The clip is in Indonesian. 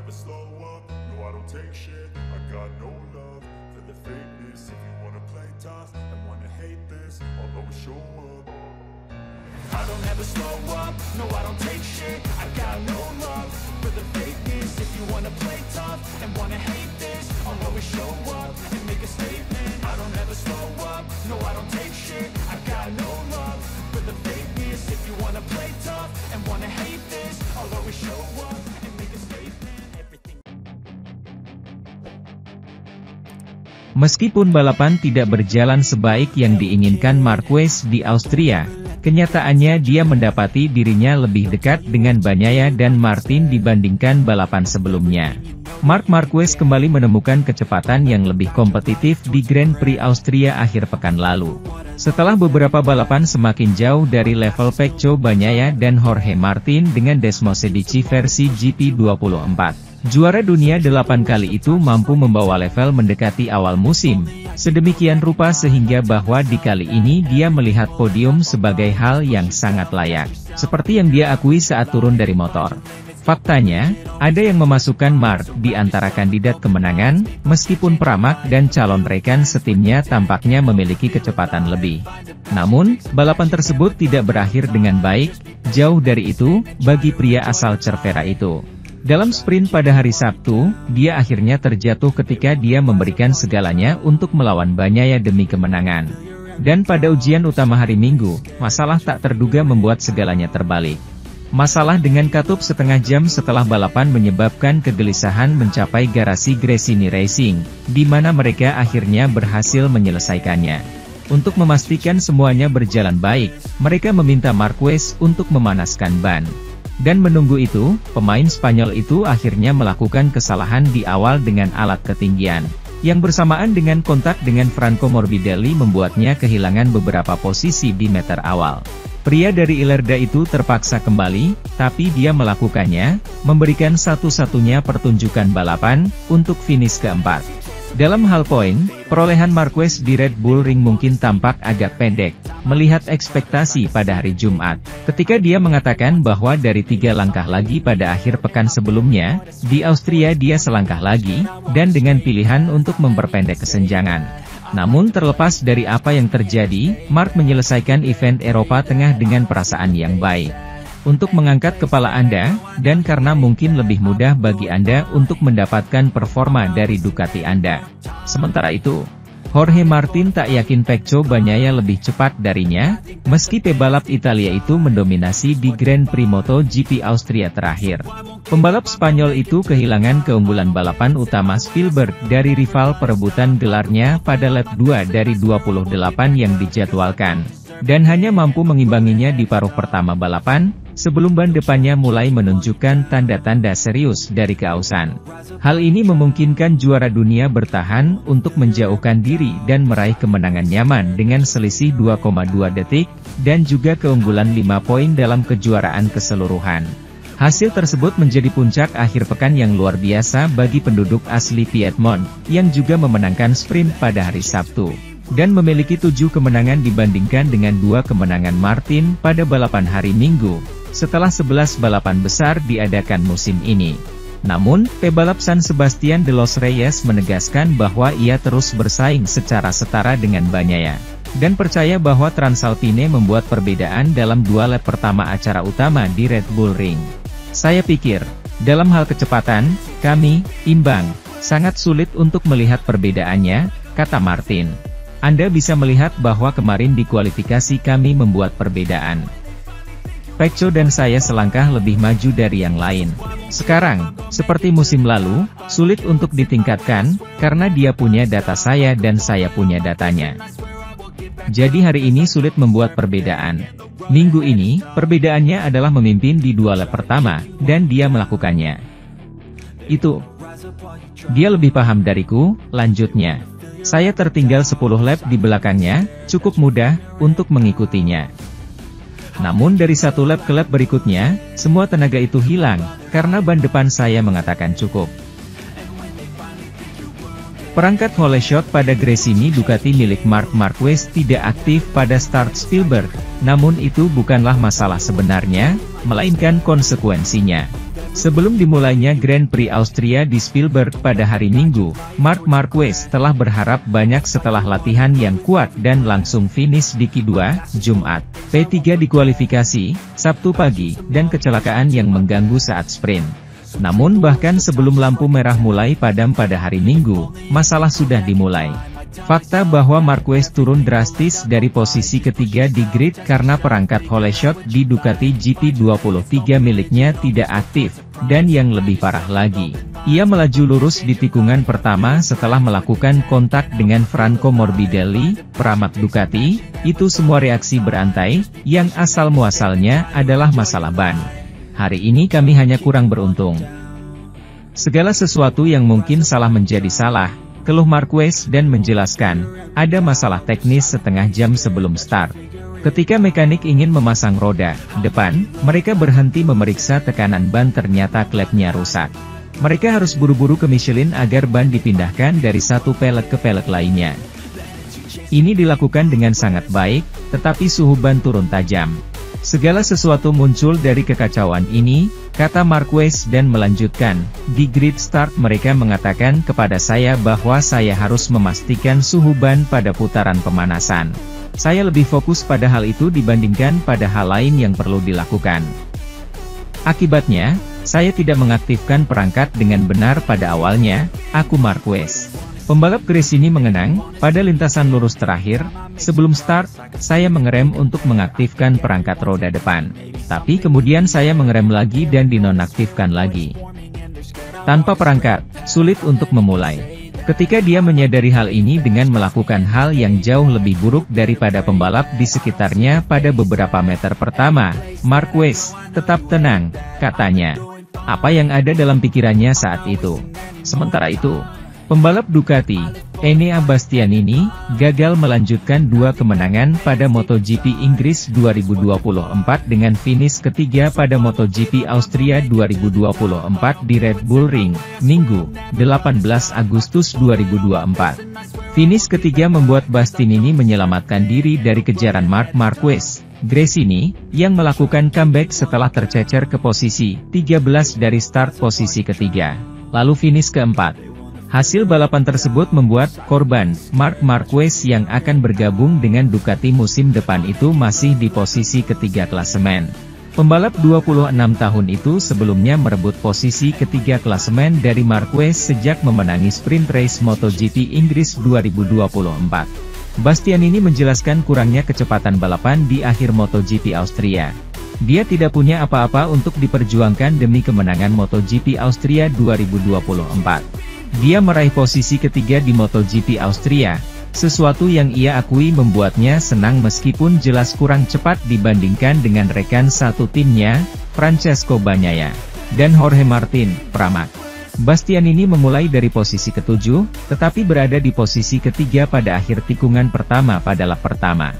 never slow up, no I don't take shit. I got no love for the fakeness. If you wanna play tough and wanna hate this, I'll always show up. I don't ever slow up, no I don't take shit. I got no love for the fakeness. If you wanna play tough and wanna hate this, I'll always show up and make a statement. I don't ever slow up, no I don't take shit. I got no love for the fakeness. If you wanna play tough and wanna hate this, I'll always show up and make a statement. Everything. Meskipun balapan tidak berjalan sebaik yang diinginkan Marquez di Austria, kenyataannya dia mendapati dirinya lebih dekat dengan Bagnaia dan Martin dibandingkan balapan sebelumnya. Marc Marquez kembali menemukan kecepatan yang lebih kompetitif di Grand Prix Austria akhir pekan lalu. Setelah beberapa balapan semakin jauh dari level Pecco Bagnaia dan Jorge Martin dengan Desmosedici versi GP24. Juara dunia 8 kali itu mampu membawa level mendekati awal musim, sedemikian rupa sehingga bahwa di kali ini dia melihat podium sebagai hal yang sangat layak, seperti yang dia akui saat turun dari motor. Faktanya, ada yang memasukkan Marc di antara kandidat kemenangan, meskipun Pramac dan calon rekan setimnya tampaknya memiliki kecepatan lebih. Namun, balapan tersebut tidak berakhir dengan baik, jauh dari itu, bagi pria asal Cervera itu. Dalam sprint pada hari Sabtu, dia akhirnya terjatuh ketika dia memberikan segalanya untuk melawan Bagnaia demi kemenangan. Dan pada ujian utama hari Minggu, masalah tak terduga membuat segalanya terbalik. Masalah dengan katup setengah jam setelah balapan menyebabkan kegelisahan mencapai garasi Gresini Racing, di mana mereka akhirnya berhasil menyelesaikannya. Untuk memastikan semuanya berjalan baik, mereka meminta Marquez untuk memanaskan ban. Dan menunggu itu, pemain Spanyol itu akhirnya melakukan kesalahan di awal dengan alat ketinggian, yang bersamaan dengan kontak dengan Franco Morbidelli membuatnya kehilangan beberapa posisi di meter awal. Pria dari Ilerda itu terpaksa kembali, tapi dia melakukannya, memberikan satu-satunya pertunjukan balapan, untuk finish keempat. Dalam hal poin, perolehan Marquez di Red Bull Ring mungkin tampak agak pendek, melihat ekspektasi pada hari Jumat, ketika dia mengatakan bahwa dari 3 langkah lagi pada akhir pekan sebelumnya, di Austria dia selangkah lagi, dan dengan pilihan untuk memperpendek kesenjangan. Namun terlepas dari apa yang terjadi, Marc menyelesaikan event Eropa Tengah dengan perasaan yang baik. Untuk mengangkat kepala Anda, dan karena mungkin lebih mudah bagi Anda untuk mendapatkan performa dari Ducati Anda. Sementara itu, Jorge Martin tak yakin Pecco Bagnaia lebih cepat darinya, meski pebalap Italia itu mendominasi di Grand Prix MotoGP Austria terakhir. Pembalap Spanyol itu kehilangan keunggulan balapan utama Spielberg dari rival perebutan gelarnya pada lap 2 dari 28 yang dijadwalkan, dan hanya mampu mengimbanginya di paruh pertama balapan, sebelum ban depannya mulai menunjukkan tanda-tanda serius dari keausan. Hal ini memungkinkan juara dunia bertahan untuk menjauhkan diri dan meraih kemenangan nyaman dengan selisih 2,2 detik, dan juga keunggulan 5 poin dalam kejuaraan keseluruhan. Hasil tersebut menjadi puncak akhir pekan yang luar biasa bagi penduduk asli Piedmont, yang juga memenangkan sprint pada hari Sabtu, dan memiliki 7 kemenangan dibandingkan dengan 2 kemenangan Martin pada balapan hari Minggu, setelah 11 balapan besar diadakan musim ini. Namun, pebalap San Sebastian de los Reyes menegaskan bahwa ia terus bersaing secara setara dengan Bagnaia, dan percaya bahwa Transalpine membuat perbedaan dalam 2 lap pertama acara utama di Red Bull Ring. Saya pikir, dalam hal kecepatan, kami imbang, sangat sulit untuk melihat perbedaannya, kata Martin. Anda bisa melihat bahwa kemarin di kualifikasi kami membuat perbedaan. Pecco dan saya selangkah lebih maju dari yang lain. Sekarang, seperti musim lalu, sulit untuk ditingkatkan, karena dia punya data saya dan saya punya datanya. Jadi hari ini sulit membuat perbedaan. Minggu ini, perbedaannya adalah memimpin di 2 lap pertama, dan dia melakukannya. Itu. Dia lebih paham dariku, lanjutnya. Saya tertinggal 10 lap di belakangnya, cukup mudah, untuk mengikutinya. Namun dari 1 lap ke lap berikutnya, semua tenaga itu hilang, karena ban depan saya mengatakan cukup. Perangkat hole shot pada Gresini Ducati milik Marc Marquez tidak aktif pada start Spielberg, namun itu bukanlah masalah sebenarnya, melainkan konsekuensinya. Sebelum dimulainya Grand Prix Austria di Spielberg pada hari Minggu, Marc Marquez telah berharap banyak setelah latihan yang kuat dan langsung finish di Q2, Jumat. P3 di kualifikasi, Sabtu pagi, dan kecelakaan yang mengganggu saat sprint. Namun bahkan sebelum lampu merah mulai padam pada hari Minggu, masalah sudah dimulai. Fakta bahwa Marquez turun drastis dari posisi ketiga di grid karena perangkat holeshot di Ducati GP23 miliknya tidak aktif, dan yang lebih parah lagi, ia melaju lurus di tikungan pertama setelah melakukan kontak dengan Franco Morbidelli, peramat Ducati. Itu semua reaksi berantai, yang asal-muasalnya adalah masalah ban. Hari ini kami hanya kurang beruntung. Segala sesuatu yang mungkin salah menjadi salah, keluh Marquez dan menjelaskan, ada masalah teknis setengah jam sebelum start. Ketika mekanik ingin memasang roda depan, mereka berhenti memeriksa tekanan ban, ternyata klepnya rusak. Mereka harus buru-buru ke Michelin agar ban dipindahkan dari satu pelek ke pelek lainnya. Ini dilakukan dengan sangat baik, tetapi suhu ban turun tajam. Segala sesuatu muncul dari kekacauan ini, kata Marquez dan melanjutkan, di grid start mereka mengatakan kepada saya bahwa saya harus memastikan suhu ban pada putaran pemanasan. Saya lebih fokus pada hal itu dibandingkan pada hal lain yang perlu dilakukan. Akibatnya, saya tidak mengaktifkan perangkat dengan benar pada awalnya, aku Marquez. Pembalap Gresini mengenang, pada lintasan lurus terakhir, sebelum start, saya mengerem untuk mengaktifkan perangkat roda depan. Tapi kemudian saya mengerem lagi dan dinonaktifkan lagi. Tanpa perangkat, sulit untuk memulai. Ketika dia menyadari hal ini dengan melakukan hal yang jauh lebih buruk daripada pembalap di sekitarnya pada beberapa meter pertama, Marquez, tetap tenang, katanya. Apa yang ada dalam pikirannya saat itu? Sementara itu, pembalap Ducati, Enea Bastianini, gagal melanjutkan dua kemenangan pada MotoGP Inggris 2024 dengan finish ketiga pada MotoGP Austria 2024 di Red Bull Ring, Minggu, 18 Agustus 2024. Finish ketiga membuat Bastianini menyelamatkan diri dari kejaran Marc Marquez, Gresini, yang melakukan comeback setelah tercecer ke posisi 13 dari start posisi ketiga, lalu finish keempat. Hasil balapan tersebut membuat korban, Marc Marquez yang akan bergabung dengan Ducati musim depan itu masih di posisi ketiga klasemen. Pembalap 26 tahun itu sebelumnya merebut posisi ketiga klasemen dari Marquez sejak memenangi sprint race MotoGP Inggris 2024. Bastianini menjelaskan kurangnya kecepatan balapan di akhir MotoGP Austria. Dia tidak punya apa-apa untuk diperjuangkan demi kemenangan MotoGP Austria 2024. Dia meraih posisi ketiga di MotoGP Austria, sesuatu yang ia akui membuatnya senang meskipun jelas kurang cepat dibandingkan dengan rekan satu timnya, Francesco Bagnaia, dan Jorge Martin, peramat. Bastianini memulai dari posisi ketujuh, tetapi berada di posisi ketiga pada akhir tikungan pertama pada lap pertama.